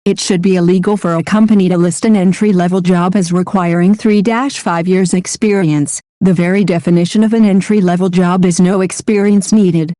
It should be illegal for a company to list an entry-level job as requiring 3-5 years experience. The very definition of an entry-level job is no experience needed.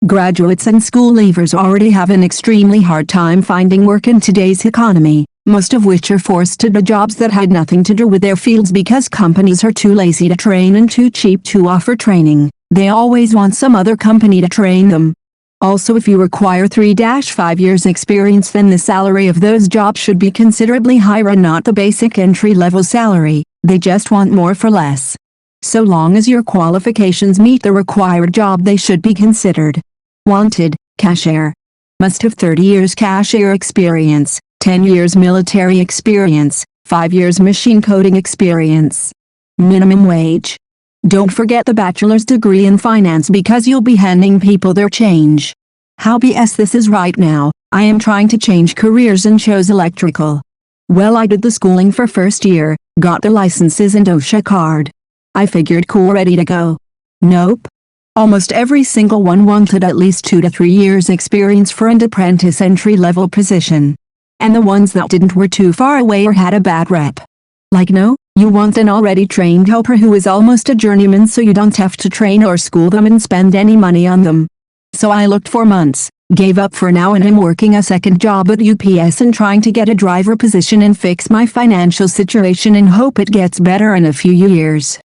Graduates and school leavers already have an extremely hard time finding work in today's economy, most of which are forced to do jobs that had nothing to do with their fields because companies are too lazy to train and too cheap to offer training. They always want some other company to train them. Also, if you require 3-5 years experience, then the salary of those jobs should be considerably higher and not the basic entry-level salary. They just want more for less. So long as your qualifications meet the required job, they should be considered. Wanted, cashier. Must have 30 years cashier experience, 10 years military experience, 5 years machine coding experience. Minimum wage. Don't forget the bachelor's degree in finance because you'll be handing people their change. How BS this is right now. I am trying to change careers and chose electrical. Well, I did the schooling for first year, got the licenses and OSHA card. I figured cool, ready to go. Nope. Almost every single one wanted at least 2 to 3 years experience for an apprentice entry-level position. And the ones that didn't were too far away or had a bad rep. Like, no, you want an already trained helper who is almost a journeyman so you don't have to train or school them and spend any money on them. So I looked for months, gave up for now, and am working a second job at UPS and trying to get a driver position and fix my financial situation and hope it gets better in a few years.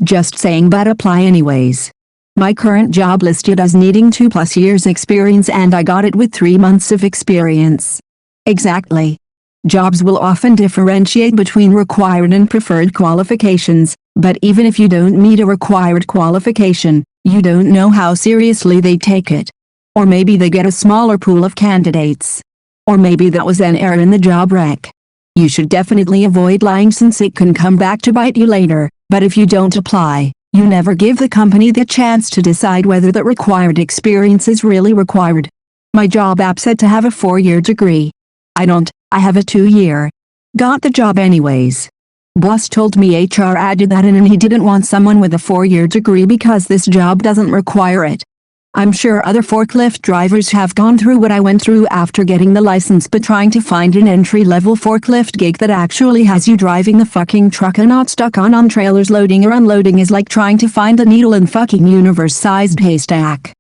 Just saying, but apply anyways. My current job listed as needing 2+ years experience and I got it with 3 months of experience. Exactly. Jobs will often differentiate between required and preferred qualifications, but even if you don't meet a required qualification, you don't know how seriously they take it. Or maybe they get a smaller pool of candidates. Or maybe that was an error in the job rec. You should definitely avoid lying since it can come back to bite you later, but if you don't apply, you never give the company the chance to decide whether that required experience is really required. My job app said to have a 4-year degree. I don't, I have a 2-year. Got the job anyways. Boss told me HR added that in and he didn't want someone with a 4-year degree because this job doesn't require it. I'm sure other forklift drivers have gone through what I went through after getting the license, but trying to find an entry-level forklift gig that actually has you driving the fucking truck and not stuck on trailers loading or unloading is like trying to find a needle in fucking universe-sized haystack.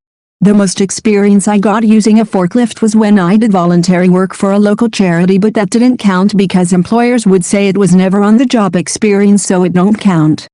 The most experience I got using a forklift was when I did voluntary work for a local charity, but that didn't count because employers would say it was never on the job experience, so it don't count.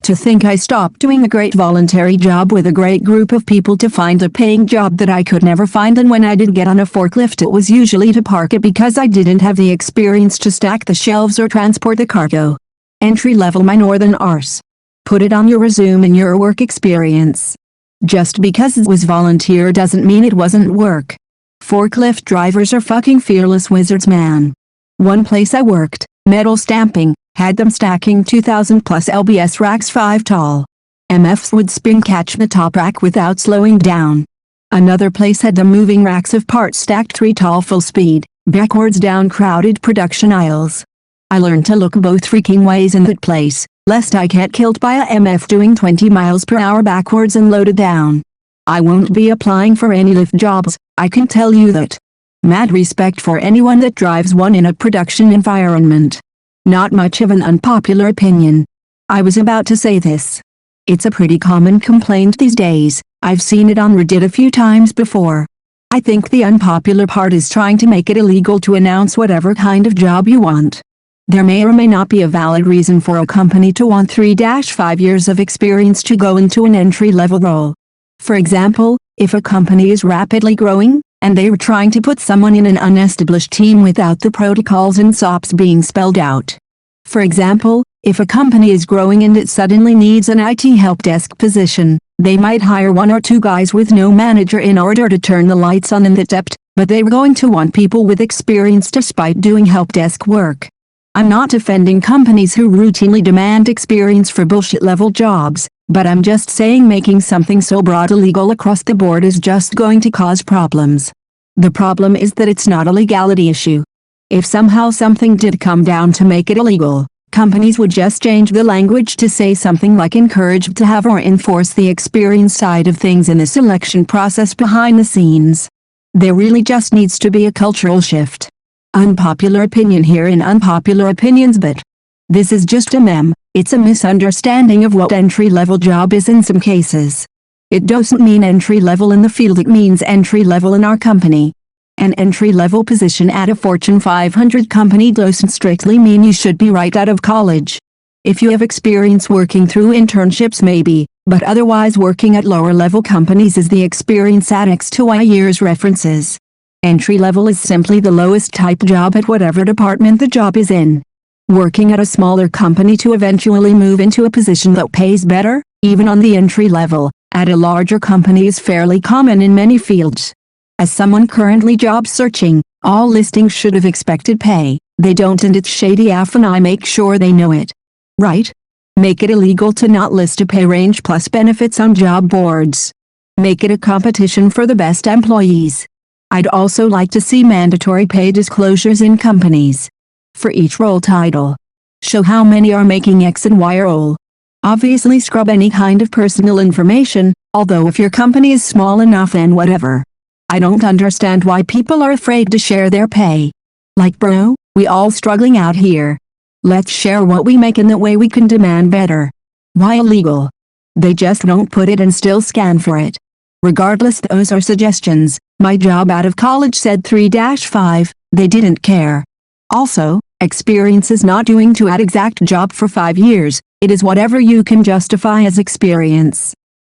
To think I stopped doing a great voluntary job with a great group of people to find a paying job that I could never find, and when I did get on a forklift it was usually to park it because I didn't have the experience to stack the shelves or transport the cargo. Entry level, my northern arse. Put it on your resume and your work experience. Just because it was volunteer doesn't mean it wasn't work. Forklift drivers are fucking fearless wizards, man. One place I worked, metal stamping, had them stacking 2,000 plus LBS racks 5 tall. MFs would spin catch the top rack without slowing down. Another place had them moving racks of parts stacked 3 tall full speed, backwards down crowded production aisles. I learned to look both freaking ways in that place, lest I get killed by a MF doing 20 miles per hour backwards and loaded down. I won't be applying for any lift jobs, I can tell you that. Mad respect for anyone that drives one in a production environment. Not much of an unpopular opinion. I was about to say this. It's a pretty common complaint these days, I've seen it on Reddit a few times before. I think the unpopular part is trying to make it illegal to announce whatever kind of job you want. There may or may not be a valid reason for a company to want 3-5 years of experience to go into an entry-level role. For example, if a company is rapidly growing, and they were trying to put someone in an unestablished team without the protocols and SOPs being spelled out. For example, if a company is growing and it suddenly needs an IT help desk position, they might hire 1 or 2 guys with no manager in order to turn the lights on in the depth, but they were going to want people with experience despite doing help desk work. I'm not defending companies who routinely demand experience for bullshit level jobs, but I'm just saying making something so broad illegal across the board is just going to cause problems. The problem is that it's not a legality issue. If somehow something did come down to make it illegal, Companies would just change the language to say something like encouraged to have or enforce the experience side of things in the selection process behind the scenes. There really just needs to be a cultural shift. Unpopular opinion here in Unpopular Opinions, but this is just a meme. It's a misunderstanding of what entry-level job is in some cases. It doesn't mean entry-level in the field, it means entry-level in our company. An entry-level position at a Fortune 500 company doesn't strictly mean you should be right out of college. If you have experience working through internships maybe, but otherwise working at lower-level companies is the experience at X to Y years references. Entry-level is simply the lowest type job at whatever department the job is in. Working at a smaller company to eventually move into a position that pays better, even on the entry level, at a larger company is fairly common in many fields. As someone currently job searching, all listings should have expected pay. They don't, and it's shady AF, and I make sure they know it. Right? Make it illegal to not list a pay range plus benefits on job boards. Make it a competition for the best employees. I'd also like to see mandatory pay disclosures in companies. For each role title. Show how many are making X and Y role. Obviously scrub any kind of personal information, although if your company is small enough then whatever. I don't understand why people are afraid to share their pay. Like bro, we all struggling out here. Let's share what we make and that way we can demand better. Why illegal? They just don't put it and still scan for it. Regardless, those are suggestions. My job out of college said 3-5, they didn't care. Also, experience is not doing to add exact job for 5 years, it is whatever you can justify as experience.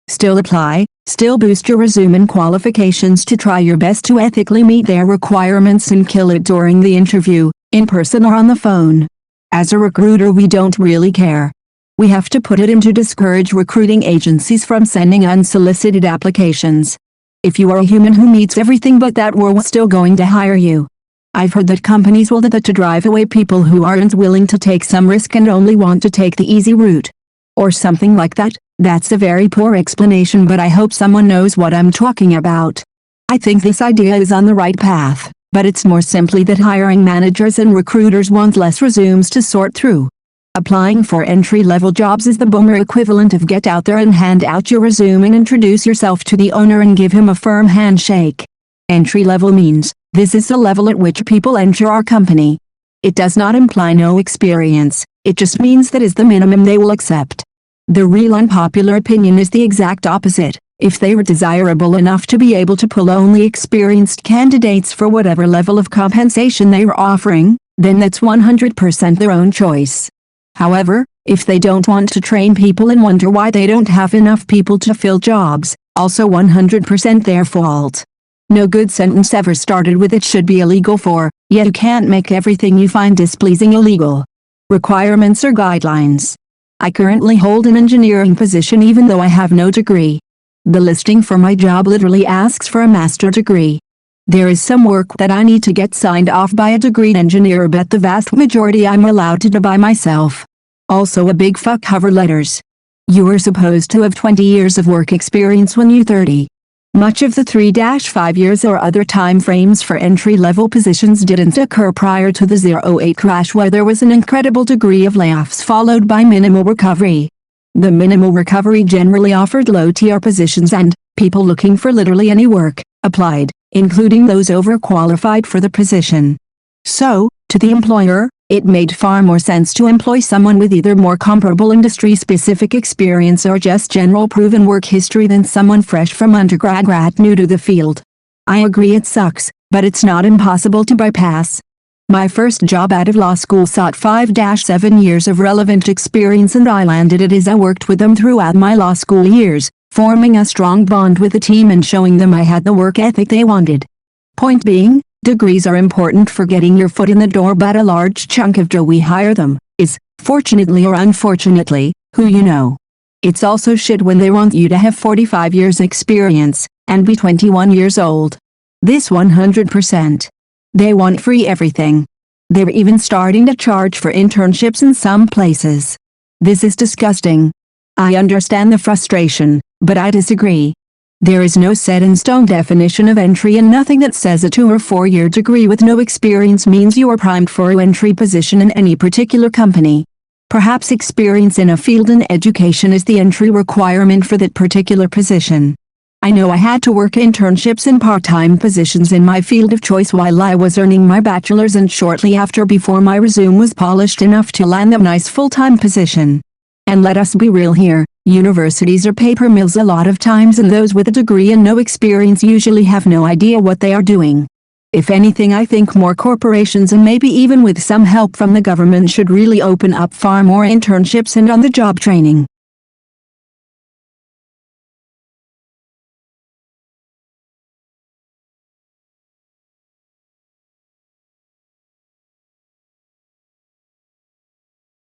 Still apply, still boost your resume and qualifications to try your best to ethically meet their requirements and kill it during the interview, in person or on the phone. As a recruiter we don't really care. We have to put it in to discourage recruiting agencies from sending unsolicited applications. If you are a human who meets everything but that, we're still going to hire you. I've heard that companies will do that to drive away people who aren't willing to take some risk and only want to take the easy route. Or something like that. That's a very poor explanation, but I hope someone knows what I'm talking about. I think this idea is on the right path, but it's more simply that hiring managers and recruiters want less resumes to sort through. Applying for entry-level jobs is the boomer equivalent of get out there and hand out your resume and introduce yourself to the owner and give him a firm handshake. Entry-level means, this is the level at which people enter our company. It does not imply no experience, it just means that is the minimum they will accept. The real unpopular opinion is the exact opposite. If they were desirable enough to be able to pull only experienced candidates for whatever level of compensation they were offering, then that's 100% their own choice. However, if they don't want to train people and wonder why they don't have enough people to fill jobs, also 100% their fault. No good sentence ever started with "it should be illegal" for, yet you can't make everything you find displeasing illegal. Requirements or guidelines. I currently hold an engineering position even though I have no degree. The listing for my job literally asks for a master's degree. There is some work that I need to get signed off by a degreed engineer, but the vast majority I'm allowed to do by myself. Also a big fuck cover letters. You are supposed to have 20 years of work experience when you're 30. Much of the 3-5 years or other time frames for entry-level positions didn't occur prior to the 08 crash, where there was an incredible degree of layoffs followed by minimal recovery. The minimal recovery generally offered low-tier positions and people looking for literally any work applied, including those overqualified for the position. So, to the employer, it made far more sense to employ someone with either more comparable industry-specific experience or just general proven work history than someone fresh from undergrad new to the field. I agree it sucks, but it's not impossible to bypass. My first job out of law school sought 5-7 years of relevant experience, and I landed it as I worked with them throughout my law school years, forming a strong bond with the team and showing them I had the work ethic they wanted. Point being, degrees are important for getting your foot in the door, but a large chunk of we hire them is, fortunately or unfortunately, who you know. It's also shit when they want you to have 45 years experience and be 21 years old. This 100%. They want free everything. They're even starting to charge for internships in some places. This is disgusting. I understand the frustration, but I disagree. There is no set-in-stone definition of entry, and nothing that says a 2 or 4 year degree with no experience means you are primed for an entry position in any particular company. Perhaps experience in a field in education is the entry requirement for that particular position. I know I had to work internships and part-time positions in my field of choice while I was earning my bachelor's and shortly after before my resume was polished enough to land a nice full-time position. And let us be real here, universities are paper mills a lot of times, and those with a degree and no experience usually have no idea what they are doing. If anything, I think more corporations, and maybe even with some help from the government, should really open up far more internships and on-the-job training.